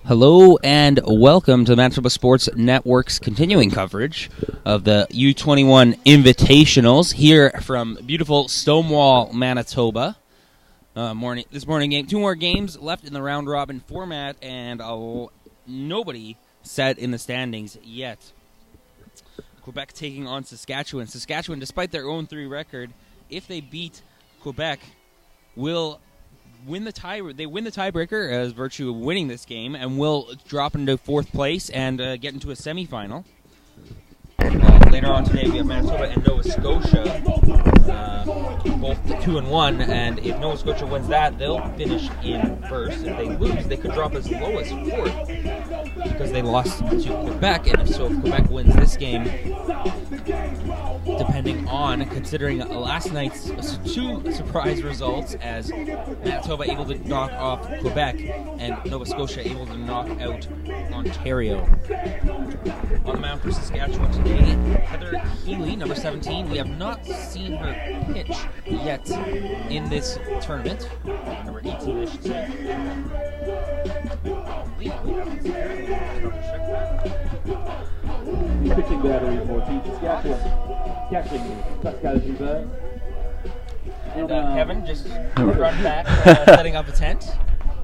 Hello and welcome to the Manitoba Sports Network's continuing coverage of the U21 Invitationals here from beautiful Stonewall, Manitoba. This morning game, two more games left in the round robin format, and nobody set in the standings yet. Quebec taking on Saskatchewan. Saskatchewan, despite their 0-3 record, if they beat Quebec, will win the tie. They win the tiebreaker as virtue of winning this game, and will drop into fourth place and get into a semifinal. Later on today, we have Manitoba and Nova Scotia, both 2-1. And if Nova Scotia wins that, they'll finish in first. If they lose, they could drop as low as fourth because they lost to Quebec. And if Quebec wins this game, depending on considering last night's two surprise results, as Manitoba able to knock off Quebec and Nova Scotia able to knock out Ontario. On the mound for Saskatchewan today, Heather Healy, number 17. We have not seen her pitch yet in this tournament. Number 18, I should say. Pitching battery for Team Saskatchewan. Catching Pascal Gilbert. And Kevin just run back, setting up a tent.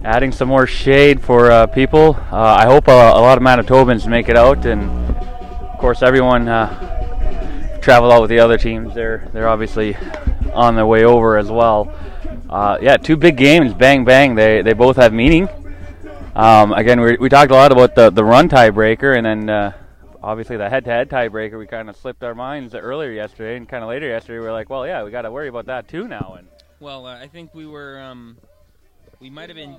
Adding some more shade for people. I hope a lot of Manitobans make it out, and of course everyone travel out with the other teams. They're obviously on their way over as well. Two big games, bang bang. They both have meaning. Again, we talked a lot about the run tiebreaker, and then obviously the head-to-head tiebreaker. We kind of slipped our minds earlier yesterday, and kind of later yesterday we were like, well, yeah, we got to worry about that too now. And I think we were. We might have been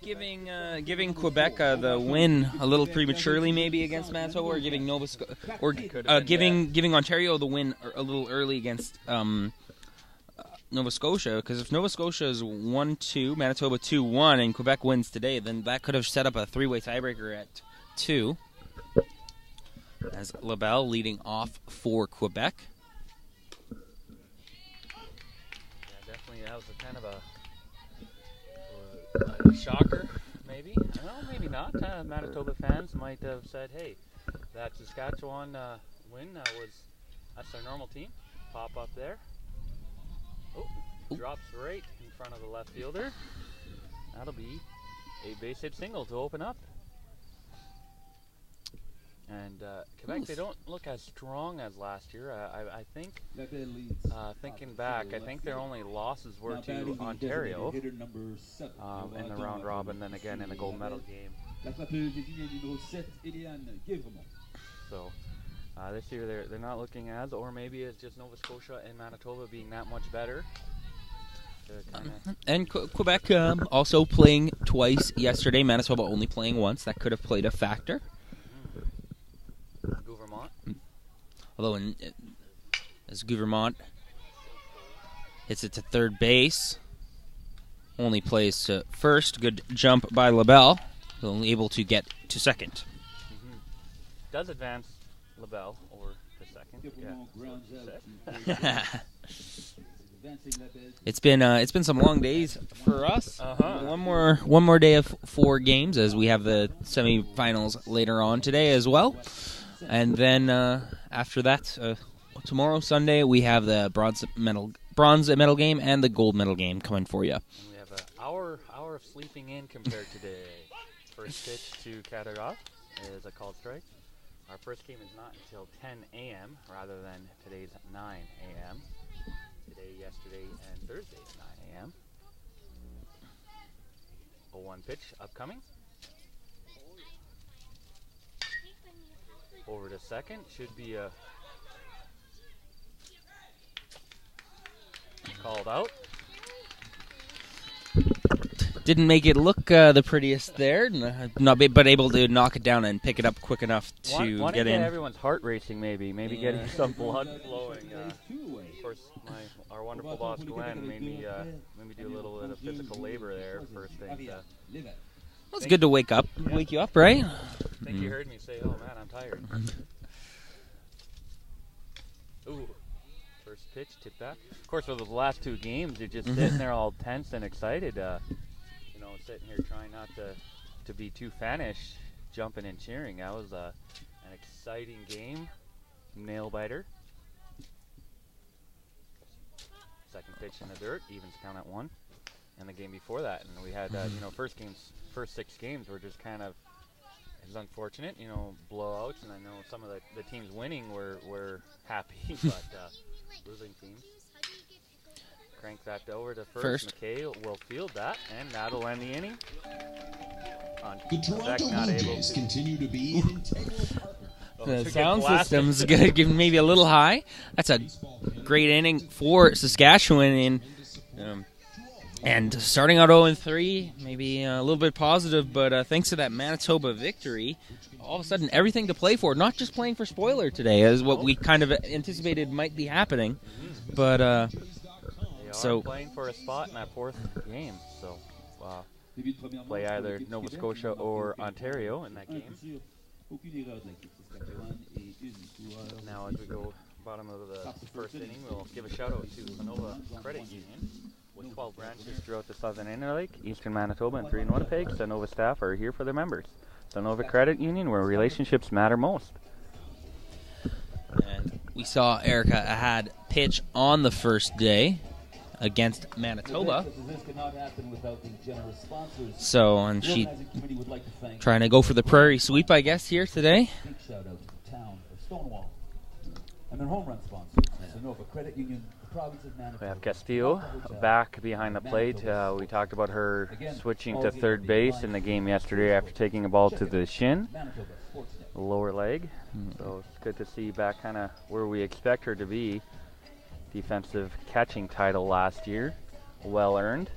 giving Quebec the win a little prematurely, maybe against Manitoba, or giving giving Ontario the win a little early against Nova Scotia. Because if Nova Scotia is 1-2, Manitoba 2-1, and Quebec wins today, then that could have set up a three-way tiebreaker at 2. As LaBelle leading off for Quebec. Yeah, definitely that was a kind of a shocker, maybe. Well, maybe not. Manitoba fans might have said, hey, that Saskatchewan win that's their normal team. Pop up there. Drops right in front of the left fielder. That'll be a base hit single to open up. And Quebec, they don't look as strong as last year. I think, thinking back, I think their only losses were to Ontario in the round robin, then again in the gold medal game. So this year they're not looking as, or maybe it's just Nova Scotia and Manitoba being that much better. And Quebec also playing twice yesterday. Manitoba only playing once. That could have played a factor. Although as Gouvernement hits it to third base, only plays to first. Good jump by LaBelle, only able to get to second. Mm-hmm. Does advance LaBelle over to second. Yeah. It's been some long days for us. One more day of 4 games, as we have the semifinals later on today as well. And then after that, tomorrow, Sunday, we have the bronze medal game and the gold medal game coming for you. And we have an hour of sleeping in compared to today. First pitch to Katarov is a called strike. Our first game is not until 10 a.m. rather than today's 9 a.m. Today, yesterday, and Thursday at 9 a.m. 0-1 pitch upcoming. Over to second, should be a called out. Didn't make it look the prettiest there, but able to knock it down and pick it up quick enough to get in. Everyone's heart racing, maybe getting some blood flowing. Of course, our wonderful boss Glenn made me do a little bit of physical labor there first thing. Well, it's good to wake you up, right? I think you heard me say, "Oh man, I'm tired." Ooh, first pitch, tip back. Of course, for the last 2 games, you're just sitting there all tense and excited. Sitting here trying not to to be too fanish jumping and cheering. That was an exciting game. Nail biter. Second pitch in the dirt, evens count at 1. And the game before that, and we had first 6 games were just kind of, it was unfortunate, blowouts, and I know some of the teams winning were happy, but losing teams. Crank that over to first. McKay will field that, and that'll end the inning. The Toronto Blue Jays continue to be an integral partner. The sound system's giving maybe a little high. That's a great inning for Saskatchewan, and starting out 0-3, maybe a little bit positive, but thanks to that Manitoba victory, all of a sudden everything to play for. Not just playing for spoiler today, as what we kind of anticipated might be happening, but they are playing for a spot in that 4th game, so play either Nova Scotia or Ontario in that game. Now as we go bottom of the first inning, we'll give a shout out to the Nova Credit Union. With 12 branches throughout the Southern Interlake, Eastern Manitoba, and 3 in Winnipeg, Sonova staff are here for their members. Sonova Credit Union, where relationships matter most. And we saw Erica Ahad pitch on the first day against Manitoba. So, and she trying to go for the prairie sweep, I guess, here today. Big shout out to the town of Stonewall and their home run sponsors, Sonova Credit Union. We have Castillo back behind the plate. We talked about her switching to third base in the game yesterday after taking a ball to the shin, lower leg. So it's good to see back kind of where we expect her to be. Defensive catching title last year, well earned.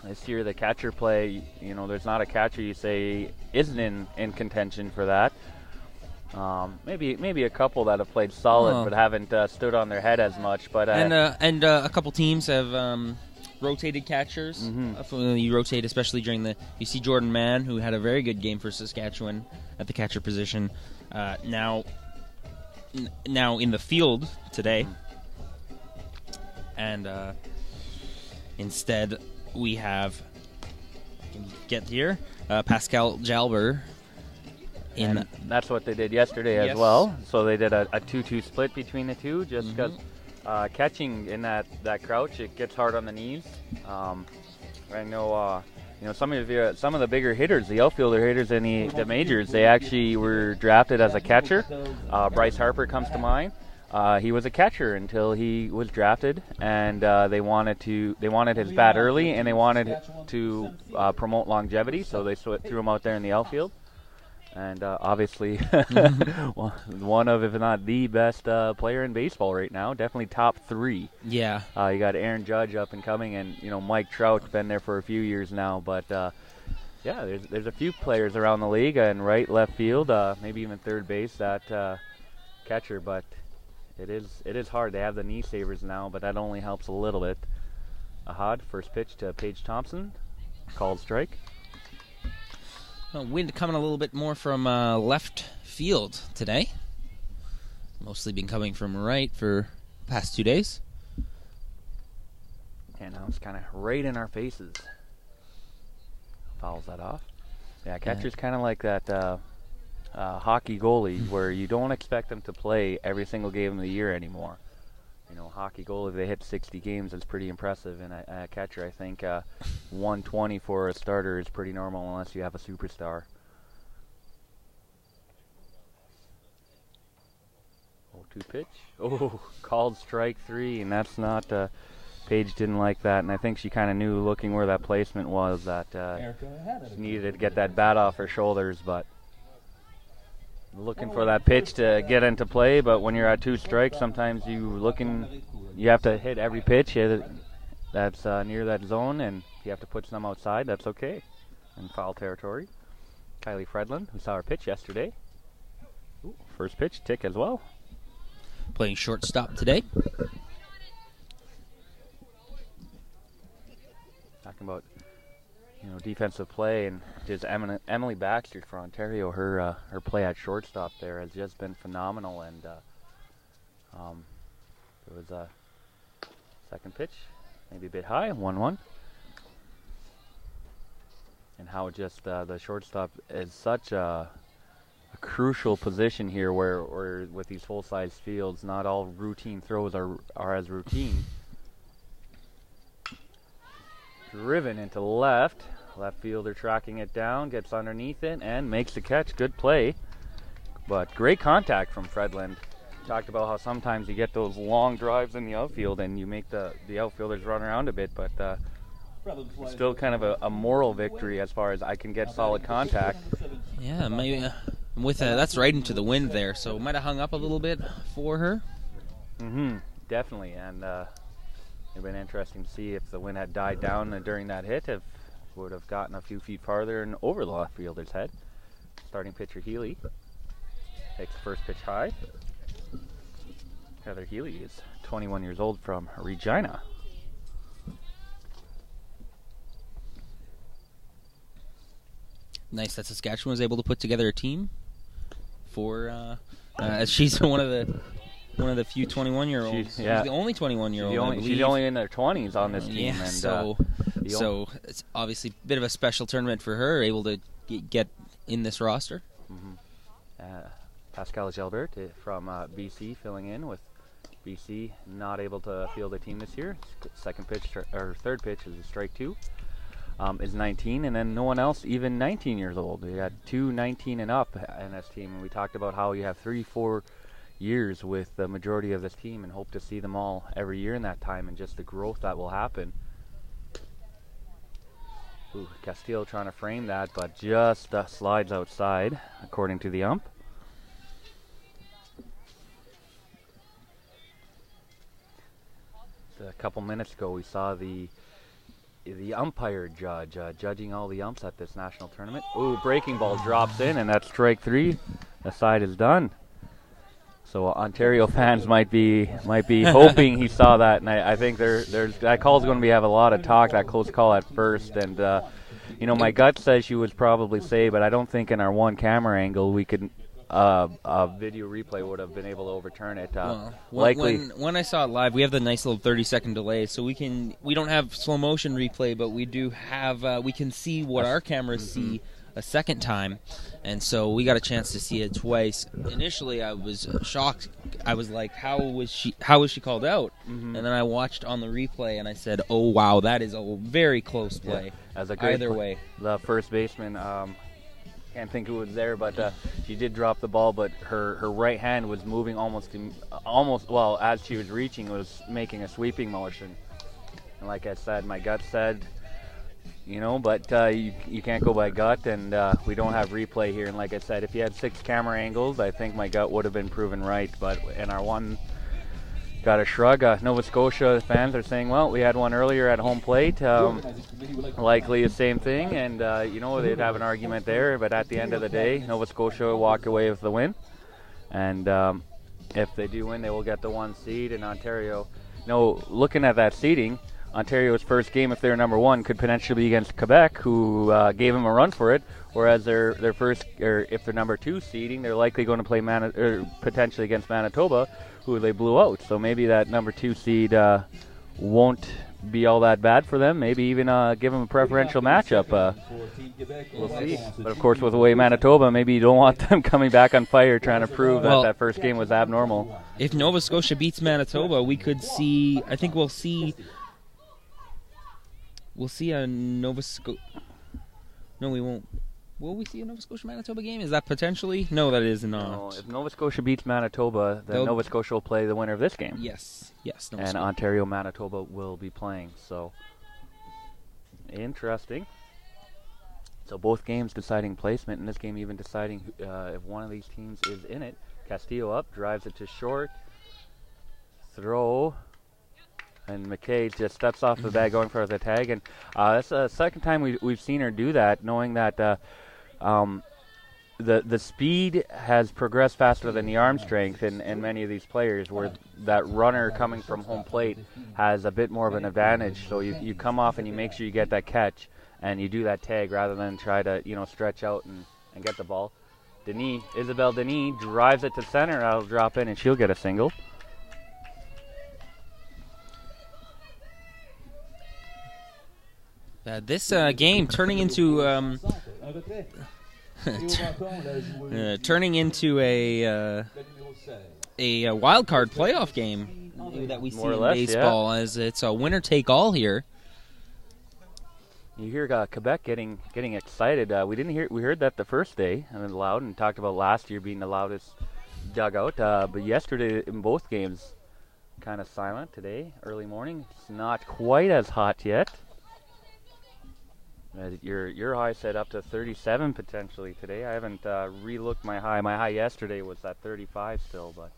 This year the catcher play, there's not a catcher you say isn't in contention for that. Maybe a couple that have played solid but haven't stood on their head as much. But and a couple teams have rotated catchers. You rotate, especially during you see Jordan Mann, who had a very good game for Saskatchewan at the catcher position. Now in the field today, and instead we have Pascal Jalber. And that's what they did yesterday as well. So they did a 2-2 split between the two, just because catching in that crouch, it gets hard on the knees. I know some of the bigger hitters, the outfielder hitters in the majors, they actually were drafted as a catcher. Bryce Harper comes to mind. He was a catcher until he was drafted, and they wanted his bat early, and they wanted to promote longevity, so they threw him out there in the outfield. And obviously, one of, if not the best player in baseball right now, definitely top 3. Yeah. You got Aaron Judge up and coming, and Mike Trout's been there for a few years now. But there's a few players around the league in right, left field, maybe even third base that catcher. But it is hard. They have the knee savers now, but that only helps a little bit. Ahad, first pitch to Paige Thompson, called strike. Wind coming a little bit more from left field today. Mostly been coming from right for the past 2 days. And now it's kind of right in our faces. Fouls that off. Yeah, catcher's kind of like that hockey goalie where you don't expect them to play every single game of the year anymore. Hockey goalie, if they hit 60 games, that's pretty impressive. And a catcher, I think 120 for a starter is pretty normal unless you have a superstar. 0-2 pitch. Oh, called strike 3, and that's not. Paige didn't like that, and I think she kind of knew, looking where that placement was, that she needed to get that bat off her shoulders, but. Looking for that pitch to get into play, but when you're at 2 strikes, sometimes you have to hit every pitch that's near that zone, and if you have to put some outside, that's okay. In foul territory. Kylie Fredlin, who saw her pitch yesterday. Ooh, first pitch, tick as well. Playing shortstop today. Talking about defensive play, and just Emily Baxter for Ontario, her play at shortstop there has just been phenomenal, and there was a second pitch, maybe a bit high, 1-1. and how just the shortstop is such a crucial position here, where with these full-size fields, not all routine throws are as routine. Driven into left. Left fielder tracking it down, gets underneath it, and makes the catch. Good play. But great contact from Fredland. Talked about how sometimes you get those long drives in the outfield and you make the outfielders run around a bit, but still kind of a moral victory as far as I can get solid contact. Yeah, maybe with that's right into the wind there, so it might have hung up a little bit for her. Definitely, and it'd been interesting to see if the wind had died down during that hit, if would have gotten a few feet farther and over the left fielder's head. Starting pitcher Healy takes the first pitch high. Heather Healy is 21 years old from Regina. Nice that Saskatchewan was able to put together a team for she's one of the few 21-year-olds. She's the only 21-year-old. She's only in their 20s on this team. Yeah, and so it's obviously a bit of a special tournament for her, able to get in this roster. Pascal Gilbert from BC filling in with BC not able to field a team this year. Third pitch is a strike 2. Is 19, and then no one else even 19 years old. We had 2 19 and up in this team, and we talked about how you have 3-4 years with the majority of this team and hope to see them all every year in that time, and just the growth that will happen. Castillo trying to frame that, but just slides outside according to the ump. A couple minutes ago we saw the umpire judge judging all the umps at this national tournament. Breaking ball drops in, and that's strike 3. The side is done. So Ontario fans might be hoping he saw that, and I think there's that call's going to have a lot of talk. That close call at first, and my gut says she was probably safe, but I don't think in our one camera angle we could. A video replay would have been able to overturn it. Likely. When I saw it live, we have the nice little 30-second delay, so we don't have slow motion replay, but we do have we can see what our cameras see a second time, and so we got a chance to see it twice. Initially, I was shocked. I was like, "How was she called out?" And then I watched on the replay, and I said, "Oh wow, that is a very close play." Yeah, as a great either way, the first baseman. Can't think who was there, but she did drop the ball, but her right hand was moving almost as she was reaching, it was making a sweeping motion. And like I said, my gut said, but you can't go by gut, and we don't have replay here. And like I said, if you had 6 camera angles, I think my gut would have been proven right. But in our one, got a shrug. Nova Scotia fans are saying, well, we had one earlier at home plate. Likely the same thing, and they'd have an argument there. But at the end of the day, Nova Scotia walk away with the win. And if they do win, they will get the 1 seed. In Ontario, looking at that seeding, Ontario's first game, if they're number 1, could potentially be against Quebec, who gave them a run for it. Whereas their first, or if they're number 2 seeding, they're likely going to play potentially against Manitoba, who they blew out. So maybe that number 2 seed won't be all that bad for them. Maybe even give them a preferential matchup. We'll see. But of course, with the way Manitoba, maybe you don't want them coming back on fire trying to prove that first game was abnormal. If Nova Scotia beats Manitoba, we could see. I think we'll see a Nova Scotia. No, we won't. Will we see a Nova Scotia-Manitoba game? Is that potentially? No, that is not. No, if Nova Scotia beats Manitoba, then Nova Scotia will play the winner of this game. Yes. And Ontario-Manitoba will be playing. So, interesting. So both games deciding placement, and this game even deciding if one of these teams is in it. Castillo up, drives it to short. Throw. And McKay just steps off the bag going for the tag. And that's the second time we've seen her do that, knowing that the speed has progressed faster than the arm strength in many of these players, where that runner coming from home plate has a bit more of an advantage. So you come off and you make sure you get that catch, and you do that tag rather than try to stretch out and get the ball. Isabelle Denis drives it to center. That'll drop in, and she'll get a single. This game turning into turning into a wild card playoff game that we see More or in less, baseball, as it's a winner take all here. You hear Quebec getting excited. We heard that the first day and then loud, and talked about last year being the loudest dugout. But yesterday in both games, kind of silent. Today, early morning, it's not quite as hot yet. Your high set up to 37 potentially today. I haven't re-looked my high. My high yesterday was at 35 still, but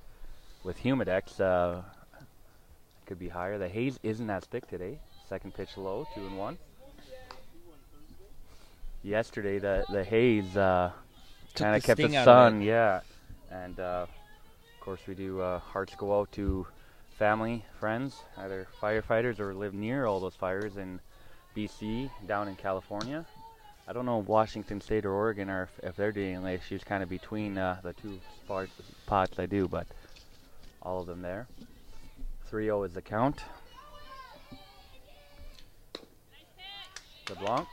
with Humidex, it could be higher. The haze isn't as thick today. Second pitch low, 2-1. Yesterday, the haze kind of kept the sun, yeah. And of course, we do hearts go out to family, friends, either firefighters or live near all those fires in BC, down in California. I don't know Washington State or Oregon, or if they're dealing with issues kind of between the two spots I do, but all of them there. 3-0 is the count. LeBlanc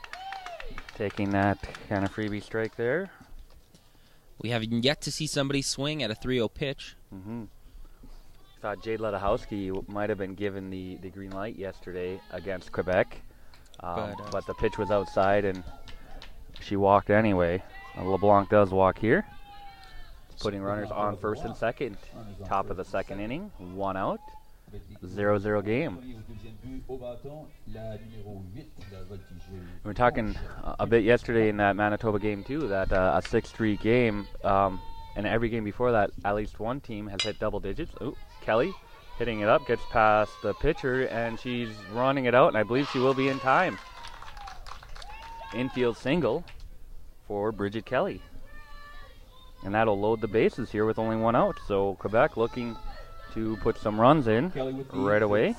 taking that kind of freebie strike there. We have yet to see somebody swing at a 3-0 pitch. Thought Jade Ledahowski might have been given the green light yesterday against Quebec, but the pitch was outside and she walked anyway. LeBlanc does walk here, putting runners on first and second. Top of the second inning, 1 out, 0-0 game. We were talking a bit yesterday in that Manitoba game too, that a 6-3 game, and every game before that, at least one team has hit double digits. Ooh, Kelly hitting it up, gets past the pitcher, and she's running it out, and I believe she will be in time. Infield single for Bridget Kelly. And that'll load the bases here with only 1 out. So Quebec looking to put some runs in right away.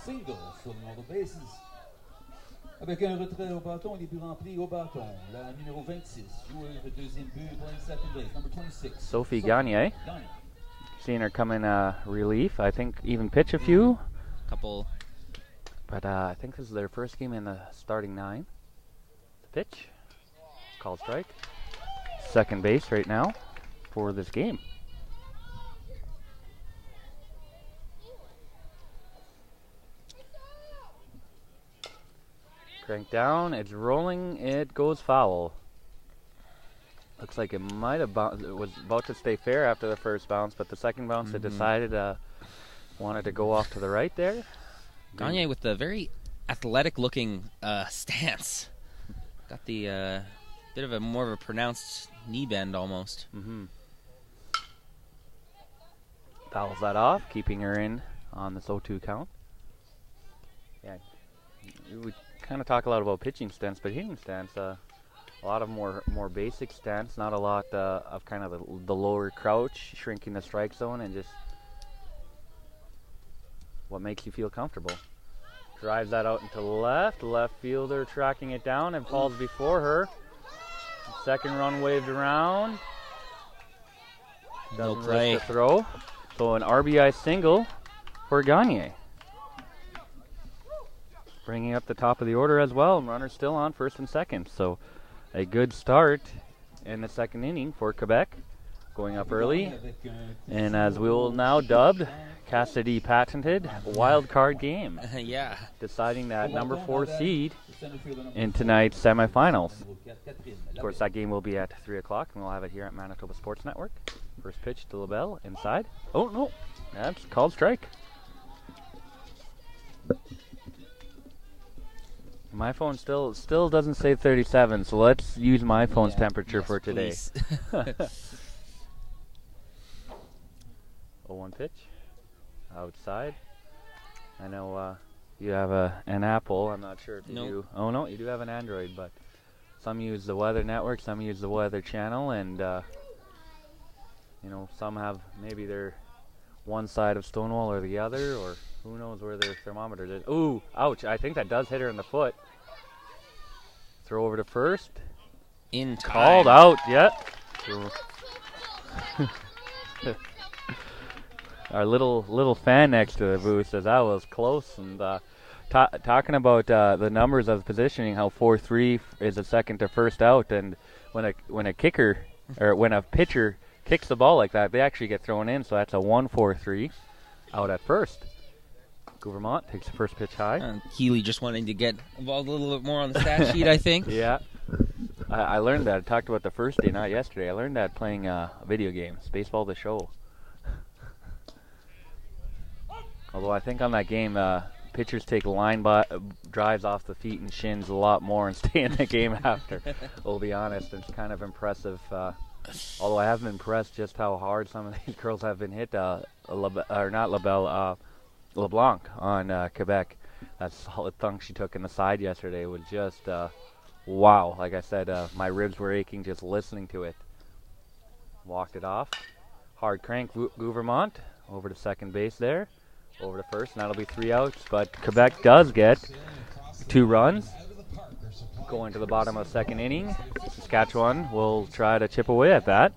Avec un retrait au bâton, les buts remplis au bâton. La numéro 26, joueuse de deuxième but pour la second base, number 26. Sophie Gagne. Seeing her come in relief. I think even pitch a few. Couple. But I think this is their first game in the starting 9. The pitch. Called strike. Second base right now for this game. Crank down, it's rolling, it goes foul. Looks like it might have was about to stay fair after the first bounce, but the second bounce it decided wanted to go off to the right there. Gagne with the very athletic looking stance. Got the bit of a more of a pronounced knee bend almost. Fouls that off, keeping her in on this 0-2 count. Yeah, we kind of talk a lot about pitching stance, but hitting stance, a lot of more basic stance, not a lot of kind of the lower crouch, shrinking the strike zone, and just what makes you feel comfortable. Drives that out into left fielder tracking it down and falls before her. Second run waved around. No Doesn't play. risk the throw. So an RBI single for Gagne. Bringing up the top of the order as well. Runners still on first and second. So a good start in the second inning for Quebec. Going up early. And as we will now dubbed, Cassidy patented, wild card game. Yeah. Deciding that number 4 seed in tonight's semifinals. Of course, that game will be at 3 o'clock, and we'll have it here at Manitoba Sports Network. First pitch to LaBelle, inside. Oh, no. That's called strike. My phone still doesn't say 37, so let's use my phone's temperature for today. 0-1 pitch. Outside. I know you have an Apple. I'm not sure if you do. Oh, no, you do have an Android, but some use the Weather Network, some use the Weather Channel, and you know, some have maybe their one side of Stonewall or the other, or who knows where their thermometer is. Ooh, ouch. I think that does hit her in the foot. Throw over to first. In time. Called out, yeah. Our little fan next to the booth says that was close, and talking about the numbers of positioning, how 4-3 is a second to first out, and when a kicker or when a pitcher kicks the ball like that, they actually get thrown in. So that's a 1-4-3 out at first. Gouvernement takes the first pitch high. Keeley just wanting to get involved a little bit more on the stat sheet, I think. Yeah. I learned that. I talked about the first day, not yesterday. I learned that playing video games, Baseball the Show. Although I think on that game, pitchers take line drives off the feet and shins a lot more and stay in the game after. We'll be honest, it's kind of impressive. Although I have been impressed just how hard some of these girls have been hit. LeBlanc on Quebec. That solid thunk she took in the side yesterday was just wow. Like I said, my ribs were aching just listening to it. Walked it off. Hard crank Gouvernement over to second base there. Over to first, and that'll be 3 outs. But Quebec does get 2 runs. Going to the bottom of the second inning. Saskatchewan will try to chip away at that.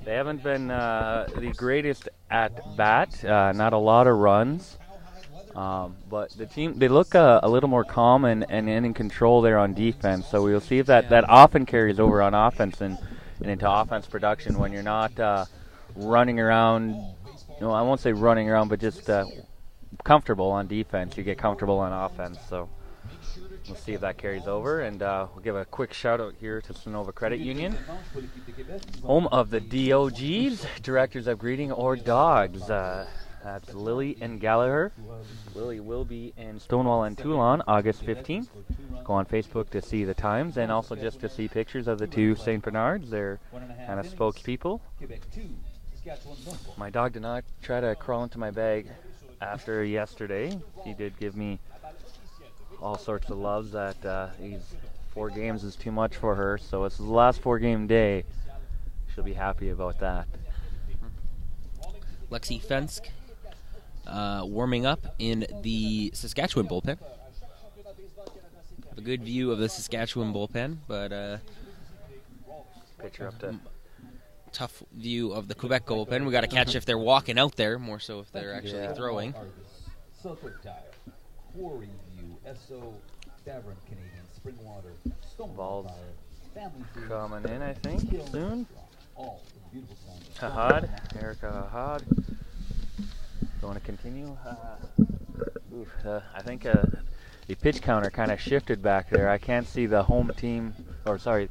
They haven't been the greatest at bat. Not a lot of runs. But the team, they look a little more calm and in control there on defense. So we'll see if that often carries over on offense and into offense production when you're not running around. I won't say running around, but just comfortable on defense. You get comfortable on offense. So we'll see if that carries over. And we'll give a quick shout out here to Sonova Credit Union, home of the DOGs, Directors of Greeting or Dogs. That's Lily and Gallagher. Lily will be in Stonewall and Toulon August 15th. Go on Facebook to see the times and also just to see pictures of the two St. Bernards. They're kind of spokespeople. My dog did not try to crawl into my bag after yesterday. He did give me all sorts of loves that these 4 games is too much for her. So it's the last 4-game day. She'll be happy about that. Lexi Fensk warming up in the Saskatchewan bullpen. A good view of the Saskatchewan bullpen, but Pitcher up to tough view of the Quebec bullpen. We got to catch if they're walking out there, more so if they're actually throwing. Balls coming in, I think, soon. Hahad, Erica Hahad. Going to continue. I think the pitch counter kind of shifted back there. I can't see the home team, or sorry,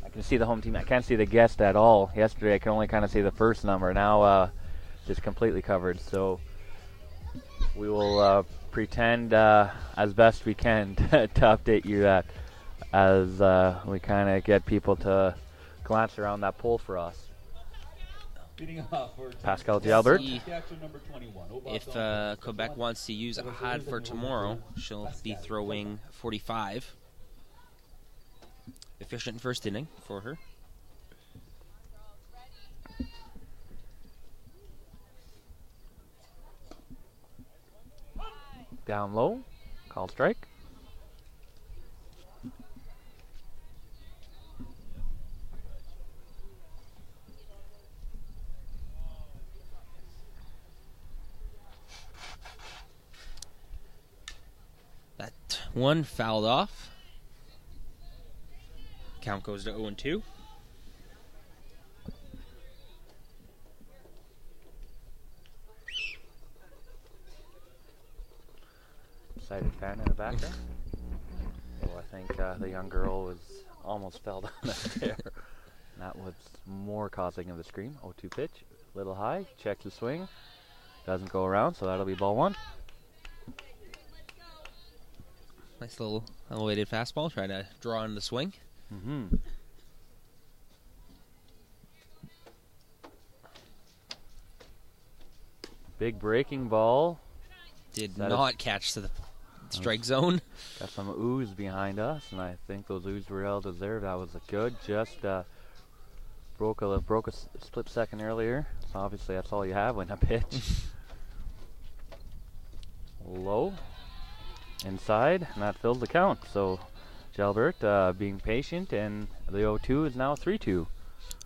I can see the home team. I can't see the guest at all. Yesterday I could only kind of see the first number. Now just completely covered. So we will pretend as best we can to update you that as we kind of get people to glance around that poll for us. Pascal Gilbert. If Quebec wants to use Ahad for tomorrow, she'll be throwing 45. Efficient first inning for her. Down low. Call strike. That one fouled off. Count goes to 0-2. Excited fan in the background. Well, I think the young girl was almost fell down that stair. That was more causing of the scream. 0-2 pitch, little high, checks the swing, doesn't go around, so that'll be ball 1. Nice little elevated fastball, trying to draw in the swing. Mm-hmm. Big breaking ball. Did not catch to the strike zone. Got some ooze behind us, and I think those ooze were well deserved. That was good. Just broke a split second earlier. So obviously, that's all you have when a pitch. Low. Inside, and that fills the count. So Gilbert being patient, and the 0-2 is now 3-2.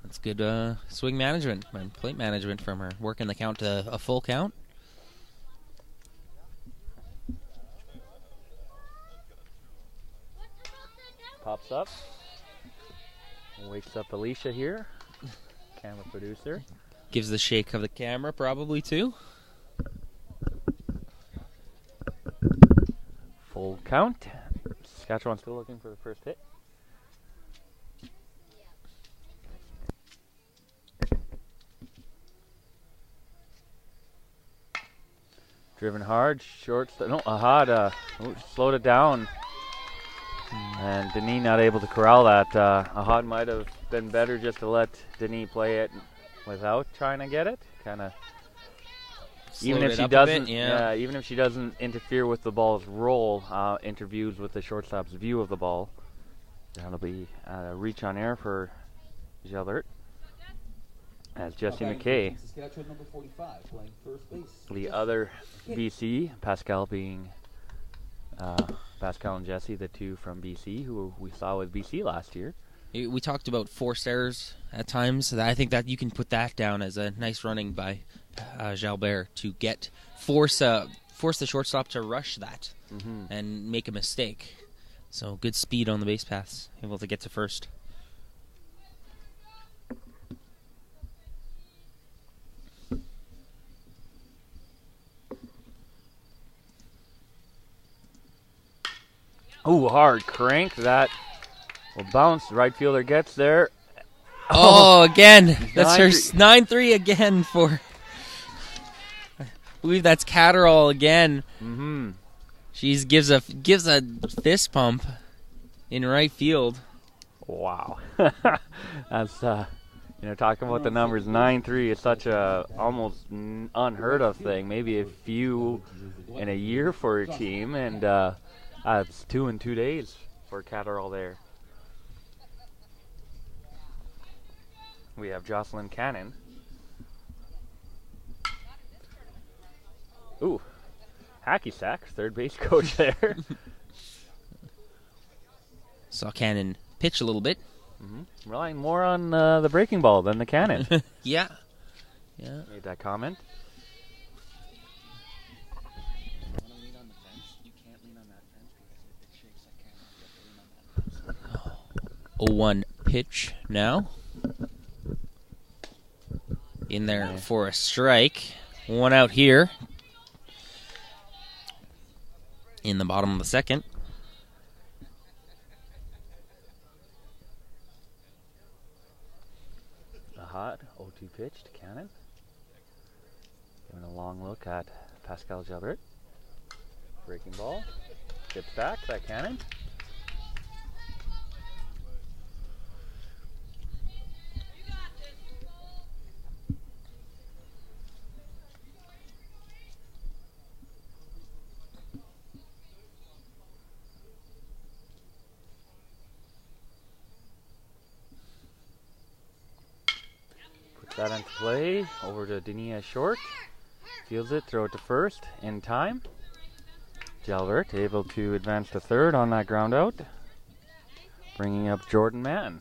That's good swing management and plate management from her. Working the count to a full count. pops up. Wakes up Alicia here, camera producer. Gives the shake of the camera probably too. Full count. Saskatchewan still looking for the first hit. Driven hard, short. No, Ahad slowed it down. And Denis not able to corral that. Ahad might have been better just to let Denis play it without trying to get it. Kind of. Even if she doesn't, even if she doesn't interfere with the ball's roll, interviews with the shortstop's view of the ball. That'll be a reach on air for Gilbert. As Jesse McKay, number 45, playing first base. The other BC, Pascal being Pascal and Jesse, the two from BC who we saw with BC last year. We talked about forced errors at times. I think that you can put that down as a nice running by Gilbert to force the shortstop to rush that and make a mistake. So good speed on the base paths, able to get to first. Ooh, hard crank. That will bounce. Right fielder gets there. Oh, again. That's her 9-3 again for... I believe that's Catterall again. She gives a fist pump in right field. Wow. That's, talking about the numbers, 9-3 is such a almost unheard of thing. Maybe a few in a year for a team, and it's 2 in 2 days for Catterall there. We have Jocelyn Cannon. Ooh, hacky sack, third base coach there. Saw Cannon pitch a little bit. Relying more on the breaking ball than the cannon. Yeah. Made that comment. 0-1 pitch now. In there for a strike. One out here. In the bottom of the second. A hot 0-2 pitch to Cannon. Giving a long look at Pascal Gilbert. Breaking ball. Gets back that Cannon. That into play, over to Denia short, fields it, throw it to first, in time. Gilbert able to advance to third on that ground out, bringing up Jordan Mann.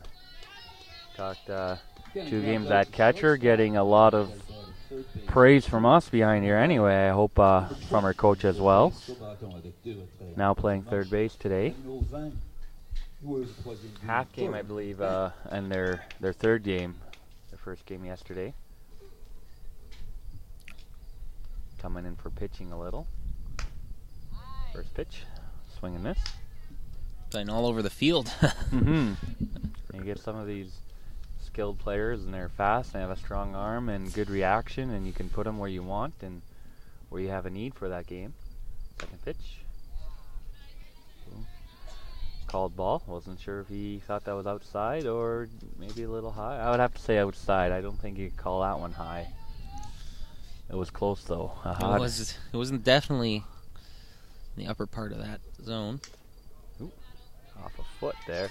Talked 2 games at catcher, getting a lot of praise from us behind here anyway, I hope from her coach as well. Now playing third base today. Half game, I believe, and their third game. First game yesterday. Coming in for pitching a little. First pitch, swing and miss. Playing all over the field. You get some of these skilled players, and they're fast, and they have a strong arm and good reaction, and you can put them where you want and where you have a need for that game. Second pitch. Called ball. Wasn't sure if he thought that was outside or maybe a little high. I would have to say outside. I don't think you could call that one high. It was close though. It wasn't definitely in the upper part of that zone. Ooh, off a foot there.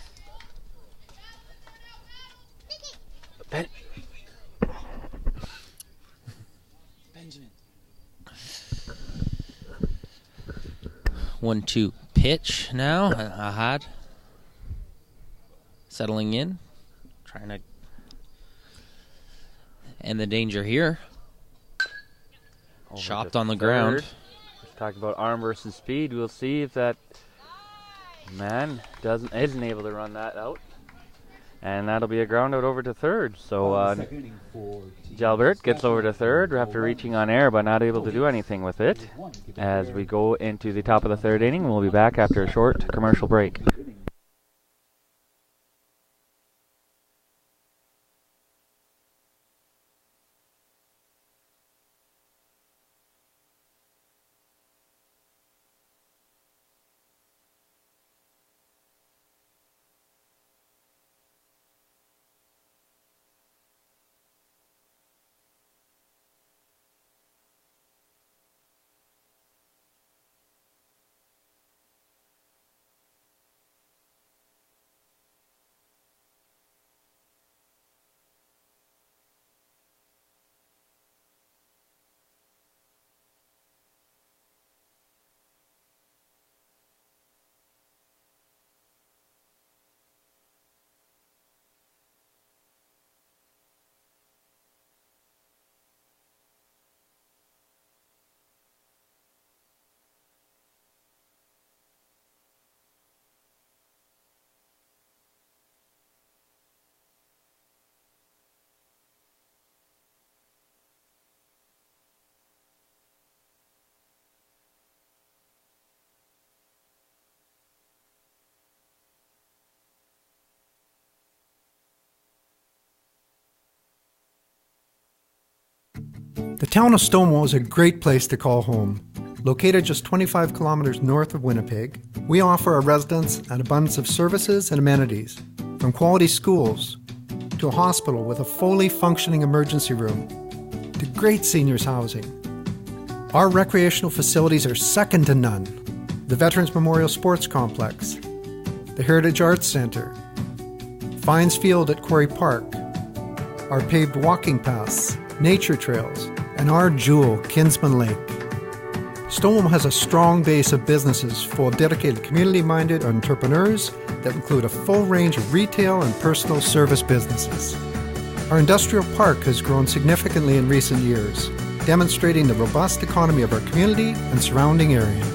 Benjamin. 1-2 pitch now. Ahad settling in, trying to end the danger here. Chopped on the ground. Let's talk about arm versus speed. We'll see if that man isn't able to run that out. And that'll be a ground out over to third. So Jalbert gets over to third after reaching on air but not able to do anything with it. As we go into the top of the third inning, we'll be back after a short commercial break. The town of Stonewall is a great place to call home. Located just 25 kilometers north of Winnipeg, we offer our residents an abundance of services and amenities, from quality schools to a hospital with a fully functioning emergency room to great seniors housing. Our recreational facilities are second to none. The Veterans Memorial Sports Complex, the Heritage Arts Centre, Fines Field at Quarry Park, our paved walking paths, nature trails, and our jewel, Kinsman Lake. Stonewall has a strong base of businesses full of dedicated community-minded entrepreneurs that include a full range of retail and personal service businesses. Our industrial park has grown significantly in recent years, demonstrating the robust economy of our community and surrounding area.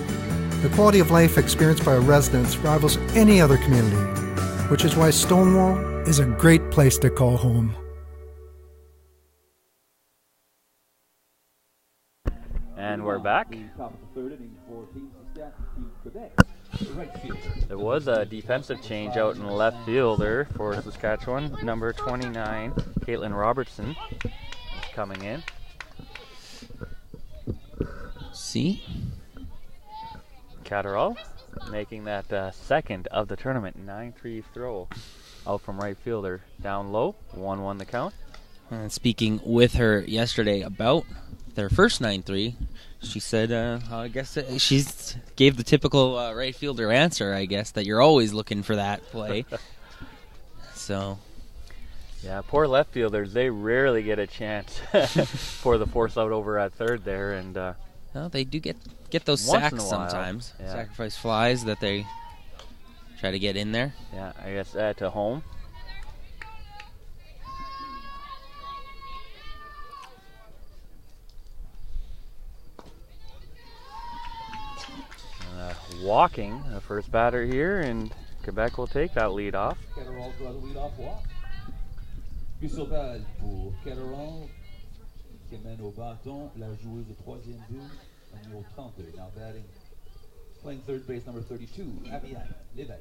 The quality of life experienced by our residents rivals any other community, which is why Stonewall is a great place to call home. And we're back. There was a defensive change out in the left field there for Saskatchewan. Number 29, Caitlin Robertson, is coming in. See? Catterall making that second of the tournament. 9-3 throw out from right fielder. Down low, 1-1 the count. And speaking with her yesterday about their first 9-3, she said, I guess she gave the typical right fielder answer, I guess, that you're always looking for that play. So, yeah, poor left fielders, they rarely get a chance for the force out over at third there. And well, they do get those sacks sometimes. Yeah. Sacrifice flies that they try to get in there. Yeah, I guess to home. Walking, the first batter here, and Quebec will take that lead off. Catterall draw the lead off walk. Puis sur balle pour Catterall, qui mène au bâton la joueuse de troisième but, numéro 32. Now batting, playing third base, number 32, Abian Levesque.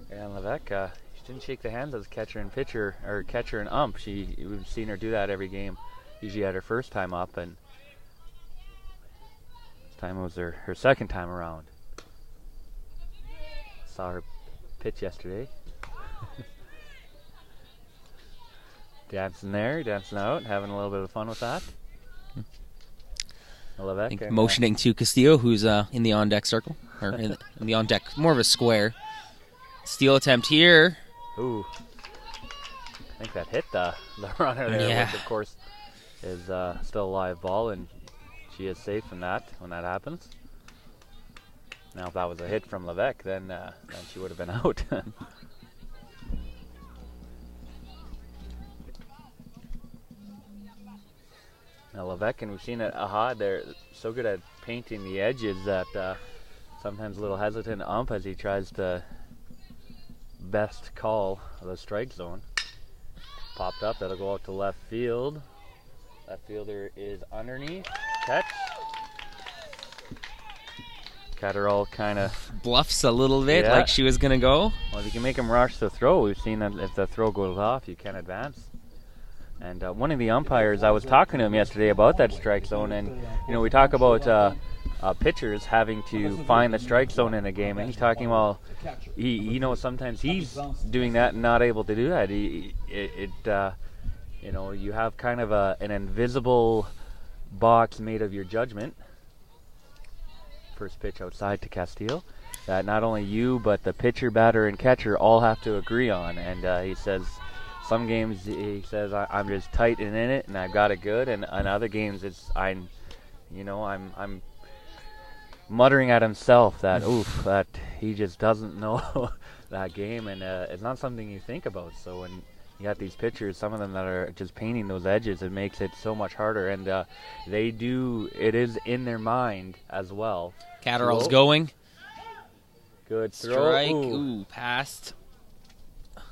And Levesque, she didn't shake the hands as catcher and pitcher, or catcher and ump. We've seen her do that every game. Usually at her first time up, and this time was her second time around. Saw her pitch yesterday. Dancing there, dancing out, having a little bit of fun with that. I think motioning to Castillo, who's in the on-deck circle, or in the on-deck, more of a square. Steal attempt here. Ooh. I think that hit the runner there, yeah. Which of course is still a live ball, and she is safe from that when that happens. Now, if that was a hit from Levesque, then she would have been out. Now Levesque, and we've seen it, they're so good at painting the edges that sometimes a little hesitant ump as he tries to best call the strike zone. Popped up, that'll go out to left field. Left fielder is underneath. Catch. Catterall kind of bluffs a little bit, Yeah. like she was going to go. Well, if you can make him rush the throw, we've seen that if the throw goes off, you can advance. And one of the umpires, I was talking to him yesterday about that strike zone, and we talk about pitchers having to find the strike zone in a game, and he's talking, well, sometimes he's doing that and not able to do that. You have kind of an invisible box made of your judgment. First pitch outside to Castile that not only you but the pitcher, batter, and catcher all have to agree on. And he says some games I'm just tight and in it and I've got it good, and on other games I'm muttering at himself that that he just doesn't know that game, and it's not something you think about. So when you got these pitchers, some of them that are just painting those edges, it makes it so much harder, and it is in their mind as well. Catterall's going. Good throw. Strike. Ooh, passed.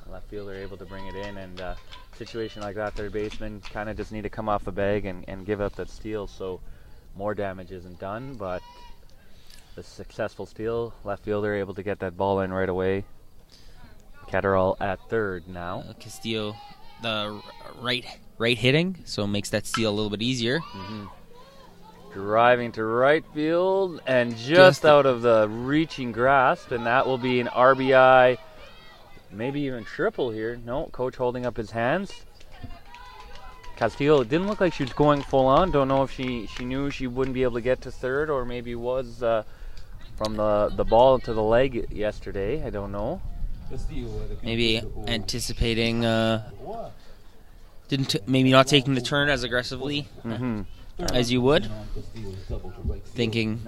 Left fielder able to bring it in, and situation like that, third baseman kind of just need to come off the bag and give up that steal, so more damage isn't done, but the successful steal, left fielder able to get that ball in right away. Catterall at third now. Castillo, the right hitting, so makes that steal a little bit easier. Driving to right field and just out of the reaching grasp, and that will be an RBI, maybe even triple here. No, coach holding up his hands. Castillo, it didn't look like she was going full on. Don't know if she knew she wouldn't be able to get to third, or maybe was from the ball to the leg yesterday. I don't know. Maybe anticipating, maybe not taking the turn as aggressively as you would. Thinking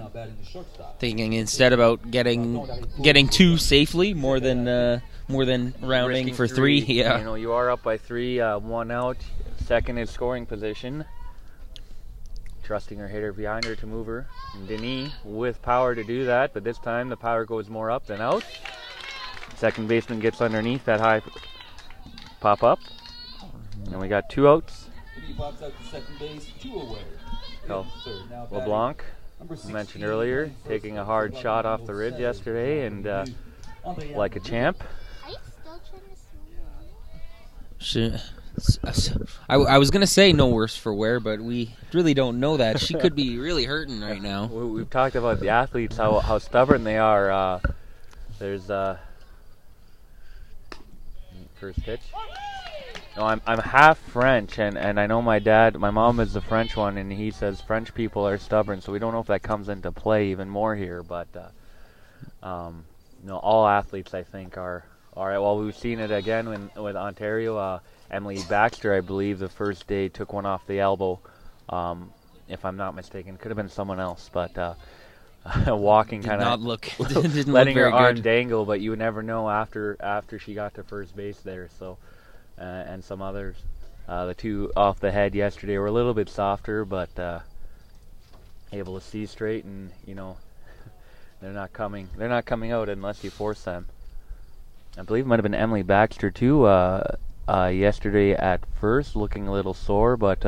instead about getting two safely more than rounding for three. Yeah. You are up by 3, 1 out. Second is scoring position. Trusting her hitter behind her to move her. And Denis with power to do that, but this time the power goes more up than out. Second baseman gets underneath that high pop up. And we got 2 outs. LeBlanc, mentioned earlier, taking a hard shot off the ribs yesterday, and like a champ. Are you still trying to I was going to say no worse for wear, but we really don't know that. She could be really hurting right now. We've talked about the athletes, how stubborn they are. There's first pitch. No, I'm half French, and I know my mom is the French one, and he says French people are stubborn, so we don't know if that comes into play even more here, but all athletes, I think, are all right. Well, we've seen it again with Ontario. Emily Baxter, I believe, the first day took one off the elbow, if I'm not mistaken. Could have been someone else, but walking kind of letting her arm dangle, but you would never know after she got to first base there. So, and some others, the two off the head yesterday were a little bit softer, but able to see straight, and they're not coming out unless you force them. I believe it might have been Emily Baxter too. Yesterday at first, looking a little sore, but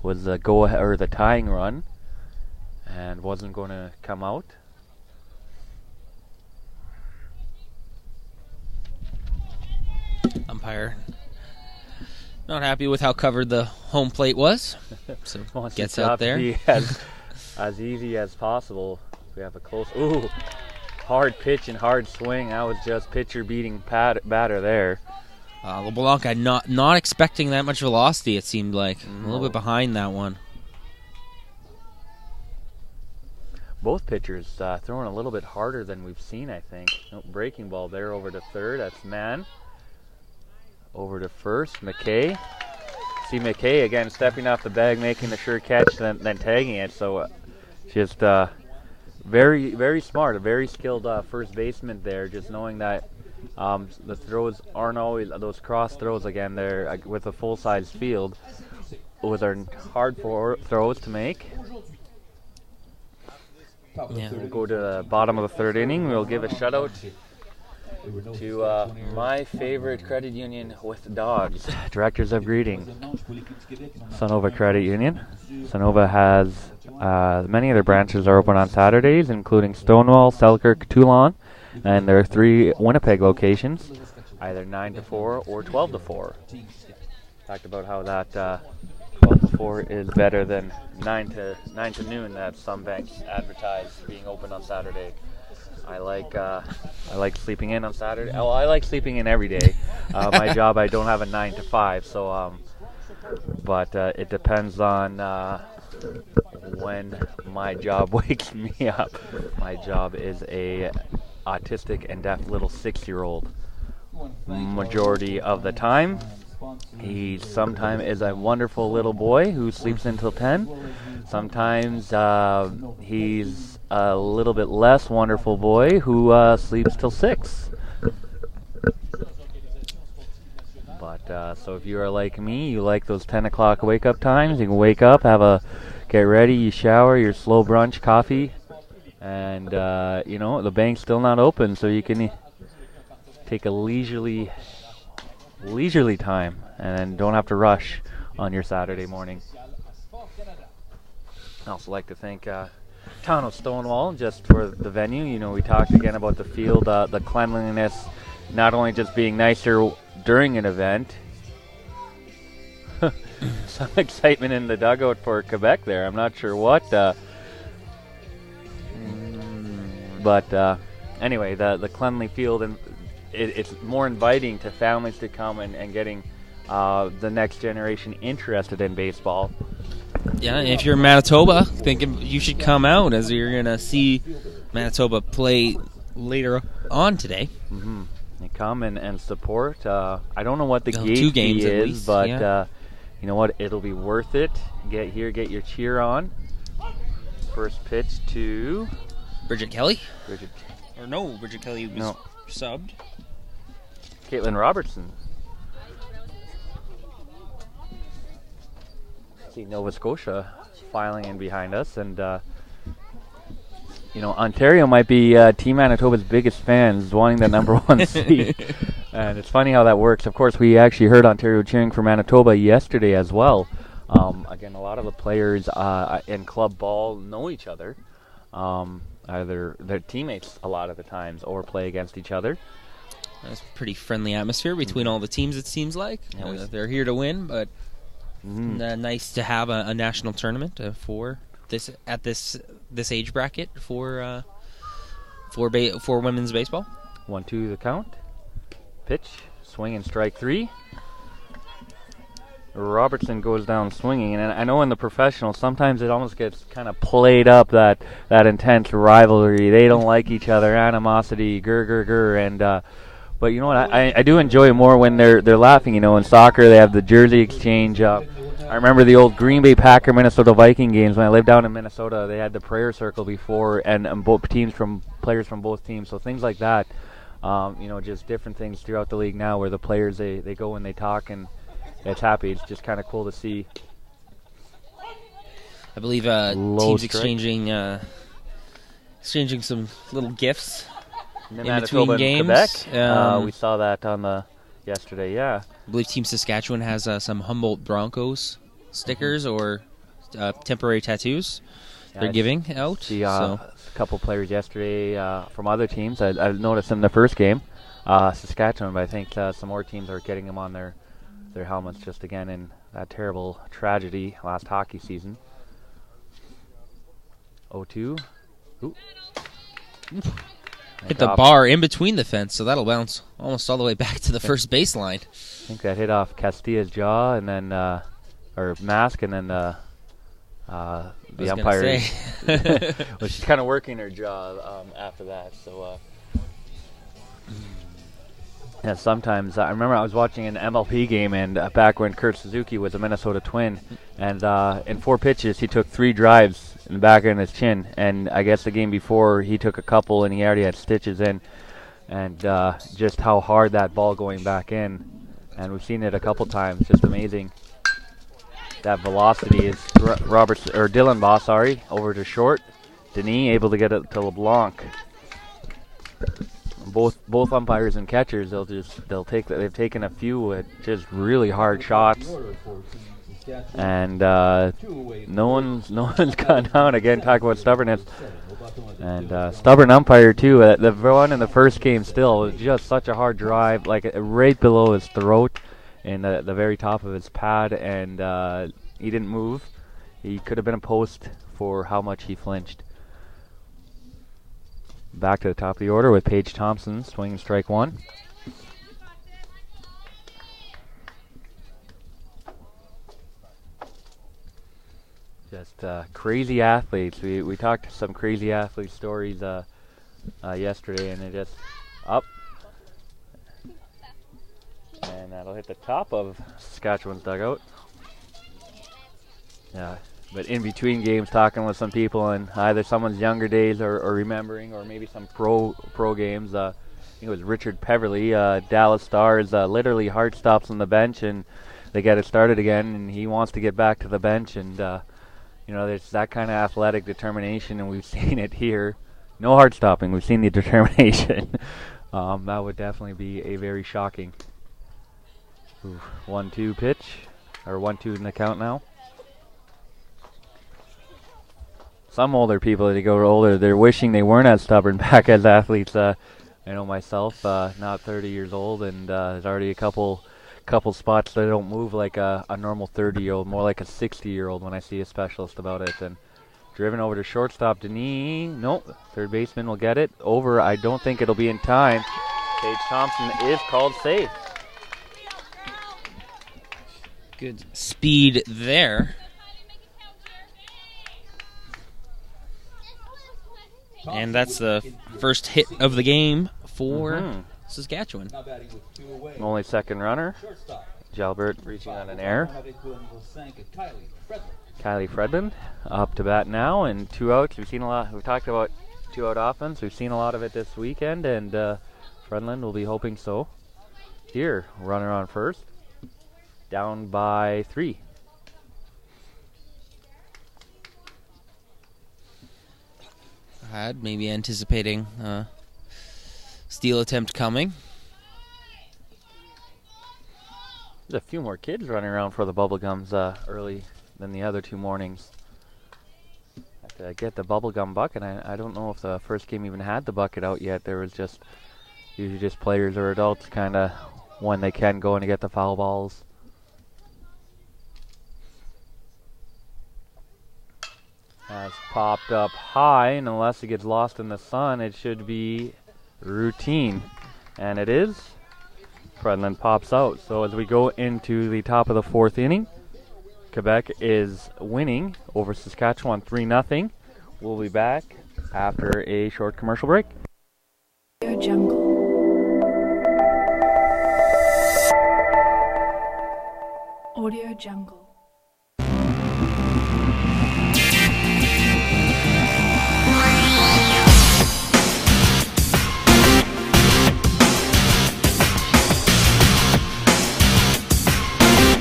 was the go-ahead or the tying run, and wasn't going to come out. Umpire not happy with how covered the home plate was, so gets out there. To be as easy as possible. We have a close. Ooh, hard pitch and hard swing. That was just pitcher beating batter there. LeBlanc, I'm not expecting that much velocity, it seemed like. A little bit behind that one. Both pitchers throwing a little bit harder than we've seen, I think. Breaking ball there over to third. That's Mann. Over to first, McKay. See McKay again stepping off the bag, making the sure catch, then tagging it. So just very, very smart, a very skilled first baseman there, just knowing that the throws aren't always those cross throws again there with a full-size field. Those are hard throws to make. Yeah. We'll go to the bottom of the third inning. We'll give a shutout to my favorite credit union with dogs, Directors of Greeting, Sonova Credit Union. Sonova has many of their branches are open on Saturdays, including Stonewall, Selkirk, Toulon, and there are 3 Winnipeg locations, either 9 to 4 or 12 to 4. Talked about how that 12 to 4 is better than 9 to noon that some banks advertise being open on Saturday. I like sleeping in on Saturday. Oh, I like sleeping in every day. My job, I don't have a 9 to 5, so but it depends on when my job wakes me up. My job is a autistic and deaf little 6-year-old. Majority of the time, he sometimes is a wonderful little boy who sleeps until 10. Sometimes he's a little bit less wonderful boy who sleeps till 6. But so if you are like me, you like those 10 o'clock wake up times, you can wake up, get ready, you shower, your slow brunch, coffee, and the bank's still not open, so you can take a leisurely time and don't have to rush on your Saturday morning. I also like to thank Town of Stonewall just for the venue. We talked again about the field, the cleanliness, not only just being nicer during an event. Some excitement in the dugout for Quebec there. I'm not sure what. But anyway, the cleanly field, and it's more inviting to families to come and getting the next generation interested in baseball. Yeah, if you're in Manitoba, thinking you should come out as you're going to see Manitoba play later on today. Mm-hmm. And come and support. I don't know what the gate 2 games fee at is, least, but yeah. You know what? It'll be worth it. Get here, get your cheer on. First pitch to Bridget Kelly? Bridget Kelly was subbed. Caitlin Robertson. See Nova Scotia filing in behind us, and Ontario might be Team Manitoba's biggest fans, wanting the number 1 seed. And it's funny how that works. Of course, we actually heard Ontario cheering for Manitoba yesterday as well. Again, a lot of the players in club ball know each other. Either their teammates a lot of the times or play against each other. It's a pretty friendly atmosphere between all the teams, it seems like. Yeah, they're here to win, but nice to have a national tournament for this at this age bracket for women's baseball. 1-2 the count. Pitch, swing and strike 3. Robertson goes down swinging, and I know in the professionals sometimes it almost gets kind of played up, that intense rivalry. They don't like each other, animosity, grr, and but you know what? I do enjoy it more when they're laughing. In soccer they have the jersey exchange. I remember the old Green Bay Packer Minnesota Viking games when I lived down in Minnesota. They had the prayer circle before, and both players from both teams. So things like that. Just different things throughout the league now where the players they go and they talk, and it's happy. It's just kind of cool to see. I believe teams exchanging some little gifts in between games. Quebec. We saw that on yesterday. Yeah, I believe Team Saskatchewan has some Humboldt Broncos stickers or temporary tattoos they're giving out. A couple players yesterday from other teams. I noticed in the first game, Saskatchewan, but I think some more teams are getting them on their helmets just again in that terrible tragedy last hockey season. 0-2. Ooh. Hit the bar in between the fence, so that'll bounce almost all the way back to the first baseline. I think that hit off Castilla's jaw and then or mask, and then the umpire. Well, she's kind of working her jaw after that. So yeah, sometimes I remember I was watching an MLP game, and back when Kurt Suzuki was a Minnesota Twin, and in 4 pitches he took 3 drives in the back of his chin, and I guess the game before he took a couple and he already had stitches in, and just how hard that ball going back in, and we've seen it a couple times, just amazing. That velocity is Dylan Boss, over to short. Denis able to get it to LeBlanc. Both umpires and catchers, they've taken a few at just really hard shots, and no one's gone down. Again, talk about stubbornness, and stubborn umpire too. The one in the first game still was just such a hard drive, like right below his throat, and the very top of his pad, and he didn't move. He could have been a post for how much he flinched. Back to the top of the order with Paige Thompson, swinging strike one. Just crazy athletes. We talked some crazy athlete stories yesterday, and it just up. And that'll hit the top of Saskatchewan's dugout. Yeah. But in between games, talking with some people and either someone's younger days or remembering, or maybe some pro games. I think it was Richard Peverly, Dallas Stars, literally heart stops on the bench, and they get it started again, and he wants to get back to the bench. And there's that kind of athletic determination, and we've seen it here. No heart stopping. We've seen the determination. That would definitely be a very shocking 1-2 pitch, or 1-2 in the count now. Some older people, as they go older, they're wishing they weren't as stubborn back as athletes. I know myself, not 30 years old, and there's already a couple spots that don't move like a normal 30-year-old, more like a 60-year-old when I see a specialist about it. And driven over to shortstop, Denis. Nope, third baseman will get it. Over, I don't think it'll be in time. Paige Thompson is called safe. Good speed there. And that's the first hit of the game for Saskatchewan. Only second runner. Jalbert reaching on an error. Kylie Fredman up to bat now, and 2 outs. We've seen a lot. We've talked about 2-out offense. We've seen a lot of it this weekend, and Fredman will be hoping so. Here, runner on first. Down by 3. Maybe anticipating steal attempt coming. There's a few more kids running around for the bubblegums early than the other 2 mornings. Have to get the bubblegum bucket. I don't know if the first game even had the bucket out yet. There was just usually just players or adults kind of when they can go in to get the foul balls. Has popped up high, and unless it gets lost in the sun, it should be routine. And it is. Fredland pops out. So as we go into the top of the 4th inning, Quebec is winning over Saskatchewan 3-0. We'll be back after a short commercial break. Audio Jungle. Audio Jungle.